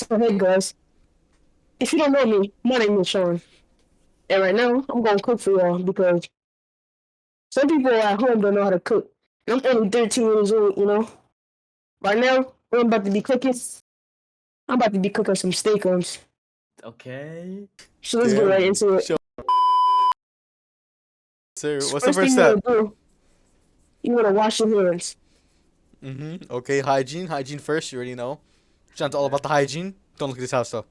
So hey guys, if you don't know me, my name is Shxwn, and right now I'm gonna cook for y'all because some people at home don't know how to cook. And I'm only 13 years old, you know. Right now, what I'm about to be cooking, I'm about to be cooking some steak-ums. Okay. So let's get right Damn. into it. Show, sir. What's the First thing first you wanna step? do, you wanna wash your hands. Okay, hygiene. Hygiene first, you already know. Sean's all about the hygiene. Don't look at this house, though.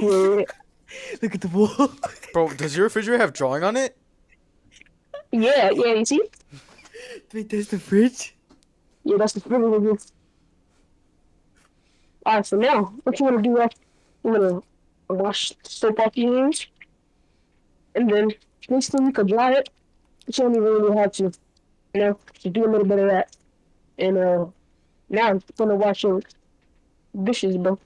Yeah, Look at the wall. Bro, does your refrigerator have drawing on it? yeah, you see? Wait, there's the fridge? Yeah, that's the privilege. Alright, so now, what you wanna do after, you wanna wash the soap off your hands, and then next thing you can dry it, but you don't even really have to, you know, just do a little bit of that. And now I'm gonna wash your dishes, bro.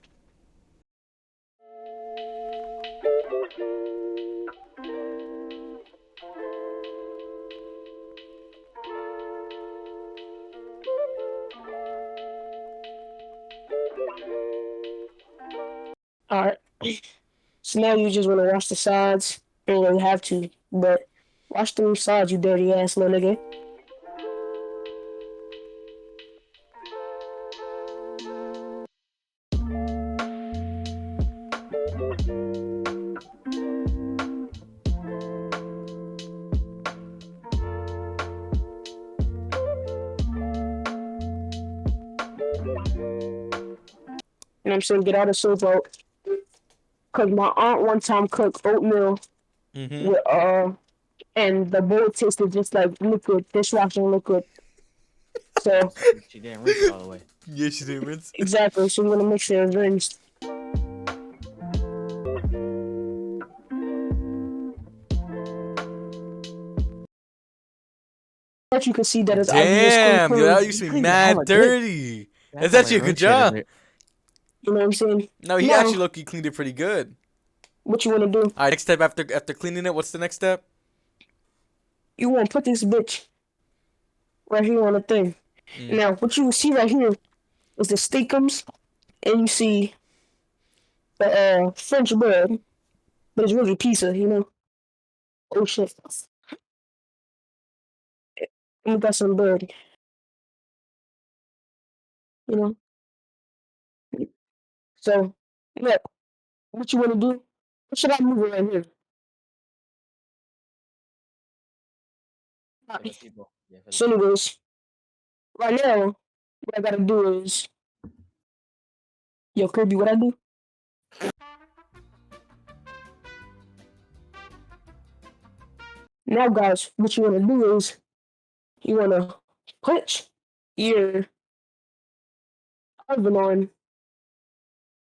Alright. So now you just wanna wash the sides. You don't really have to, but wash them sides, you dirty ass little nigga. And I'm saying get all the soap out. Cause my aunt one time cooked oatmeal Mm-hmm. with and the bowl tasted just like liquid, dishwashing liquid. So She didn't rinse it all the way. Yeah, she didn't rinse. exactly, so you wanna make sure it's rinsed. But you can see that it's obvious clean Damn, yo, clean. that You used to be cleaned it hella mad good. dirty. You had That's to like actually a good rinse it in job. there. You know what I'm saying? No, he Now, actually look, he cleaned it pretty good. what you wanna do? All right, next step after cleaning it, what's the next step? You wanna put this bitch right here on the thing. Mm. Now, what you see right here is the steakums, and you see the French bread, but it's really pizza, you know. Oh shit! And we got some bread, you know. So, look, what you wanna do? What should I move it right here? For the people. Yeah, for the So, people. anyways, right now, what I gotta do is, yo, Kirby, what I do? Now, guys, what you wanna do is, you wanna put your oven on,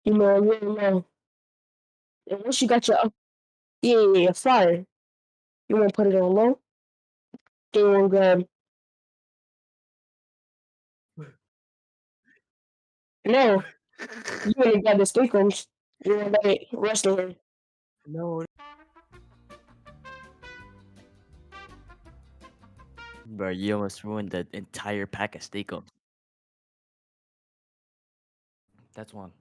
you know, really low. And once you got your, fire, you wanna put it on low. Then you wanna grab. Now, you wanna grab the steak-ums. You wanna let it rest on here. No. Bro, you almost ruined the entire pack of Steak-Umms. That's one.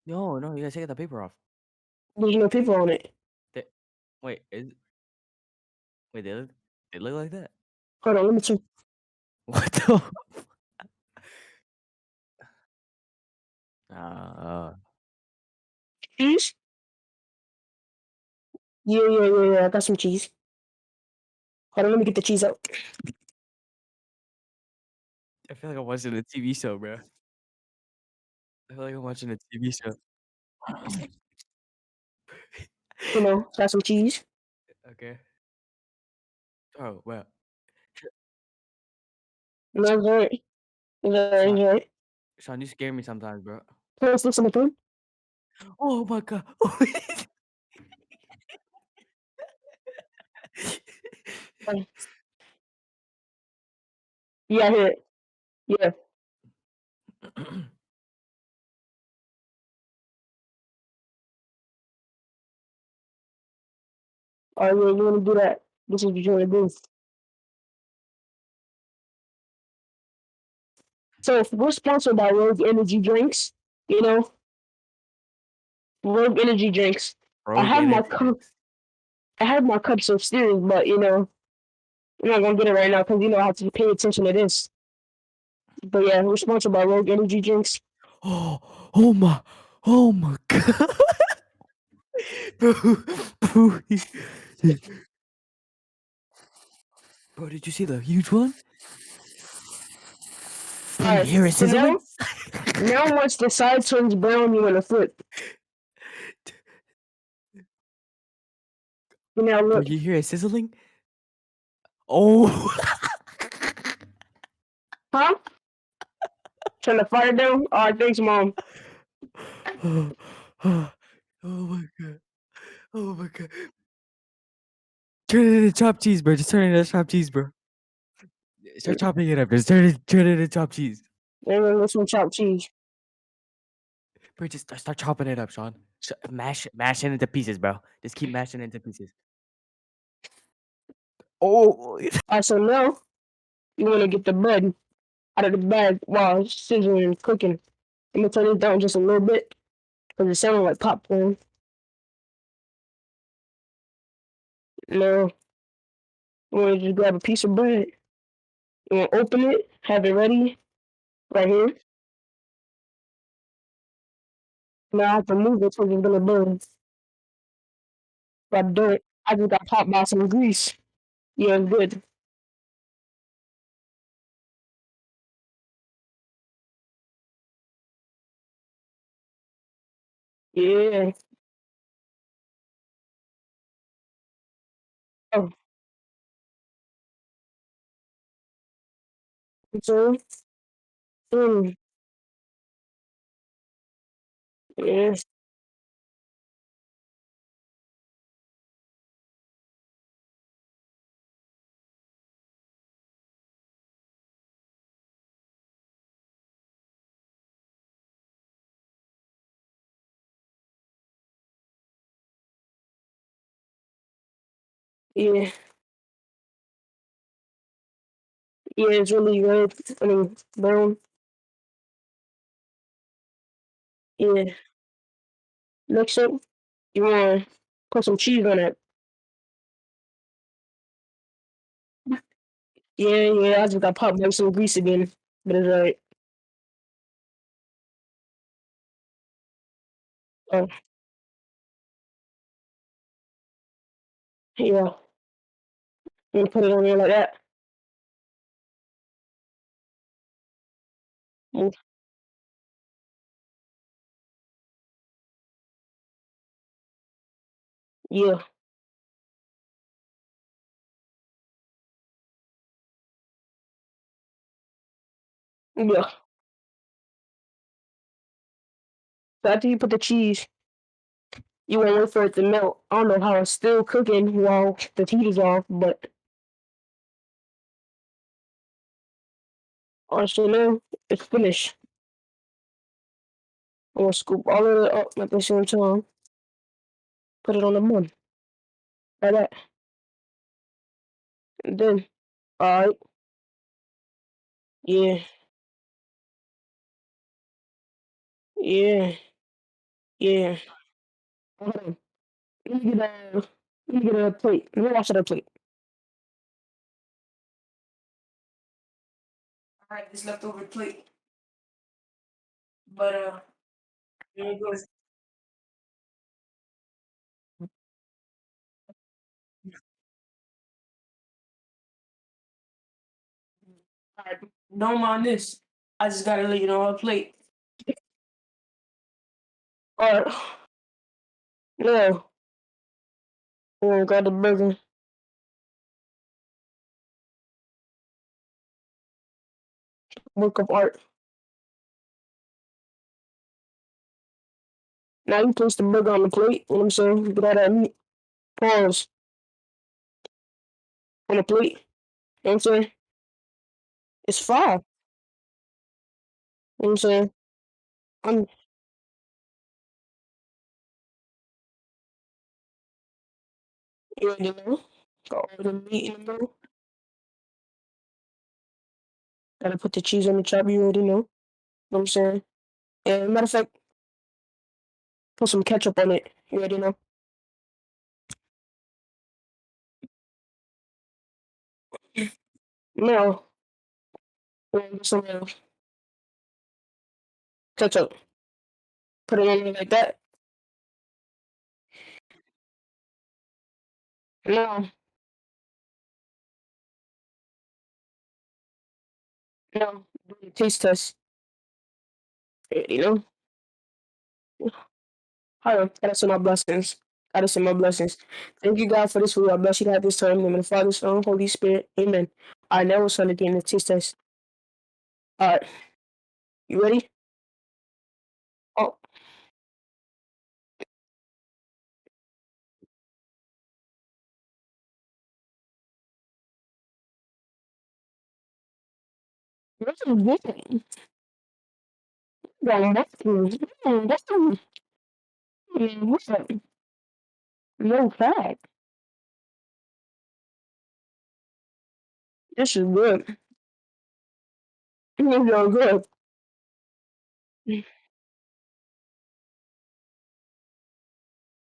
No, no, you gotta take the paper off. There's no people on it. They, wait, wait, they look like that? Hold on, let me check. What the? Uh, Cheese? Yeah. I got some cheese. Hold on, let me get the cheese out. I feel like I'm watching a TV show, bro. I feel like I'm watching a TV show. You know, got some cheese. Okay. Oh, well. And that's right. That's Sean, right. Sean, you scare me sometimes, bro. Let's listen to them. Oh my god. Yeah, I hear it. Yeah. All right, yeah, you want to do that. This is what you want to do. So if we're sponsored by Rogue Energy Drinks, you know, Rogue Energy Drinks. I Rogue have my energy cup. drinks. I have my cups upstairs, but I'm not gonna get it right now because I have to pay attention to this. But yeah, we're sponsored by Rogue Energy Drinks. Oh, oh my god, bro, bro, bro, did you see the huge one? Bro, All you right, hear it so sizzling? now once the side turns brown, you want to flip. Now Bro, look, you hear it sizzling? Oh, huh? Turn the fire down. All right, thanks, mom. oh my god, oh my god. Turn it into chopped cheese, bro. Just turn it into chopped cheese, bro. Start chopping it up. Just turn it into chopped cheese. And then with some chopped cheese. Bro, just start chopping it up, Sean. Mash it into pieces, bro. Just keep mashing it into pieces. Oh, All right, so now you want to get the bread out of the bag while it's sizzling and cooking. I'm gonna turn it down just a little bit because it sounded like popcorn. Now you want to just grab a piece of bread. You want to open it, have it ready right here. Now I have to move it so it's gonna burn. If I don't, I just got popped by some grease. Yeah, good. Yeah. Oh, so, mm, yeah, yeah, yeah, it's really red. I mean, brown. Yeah. Next up, you want to put some cheese on it. Yeah, yeah, I just got popped by some grease again. But it's alright. Oh, yeah. I'm gonna put it on there like that. Mm, yeah, yeah. So after you put the cheese, you want to wait for it to melt. I don't know how it's still cooking while the heat is off, but also now it's finished. I'm gonna scoop all of it up at the same time. Put it on the bun like that. And then, alright, yeah, yeah, yeah. Hold on. Let me get a, let me get a plate. Let me wash it a plate. Alright, this leftover plate. But here it goes. Alright, don't mind this. I just gotta lay it on a plate. Alright, now we're gonna grab the burger. Work of art. Now you place the burger on the plate. You know what I'm saying? Get all that meat. Pause on the plate. You know what I'm saying? It's fire. You know what I'm saying? I'm you ready now? Got all the meat in the middle. Gotta put the cheese on the chop. You already know. What I'm saying? And matter of fact, put some ketchup on it. You already know. Now, get some ketchup. Put it on there like that. Now, now, do the taste test. You know. Hi, gotta say my blessings. Gotta say my blessings. Thank you, God, for this food. I bless you, God, this time. In the name of the Father, Son, Holy Spirit. Amen. All right, now we're starting to get in the taste test. All right, you ready? Oh, this is good. What's that? No fat. This is good. This is so good.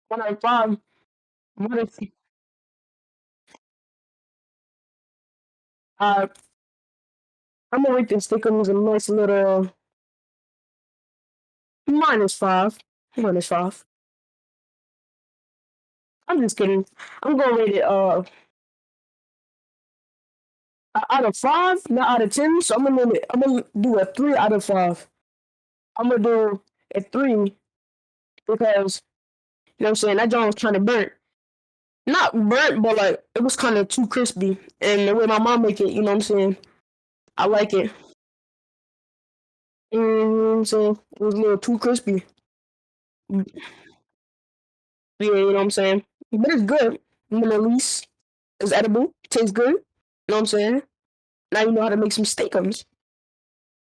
When I found, what is, uh, I'm gonna rate this Steak-Umms a nice little -5. -5. I'm just kidding. I'm gonna rate it out of 5, not out of 10. So I'm gonna do a 3 out of 5. I'm gonna do a 3 because you know what I'm saying that joint was kind of burnt. Not burnt, but like it was kind of too crispy. And the way my mom make it, you know what I'm saying, I like it. So it was a little too crispy. Yeah, you know what I'm saying. But it's good. At least it's edible. Tastes good. You know what I'm saying. Now you know how to make some steak-ums.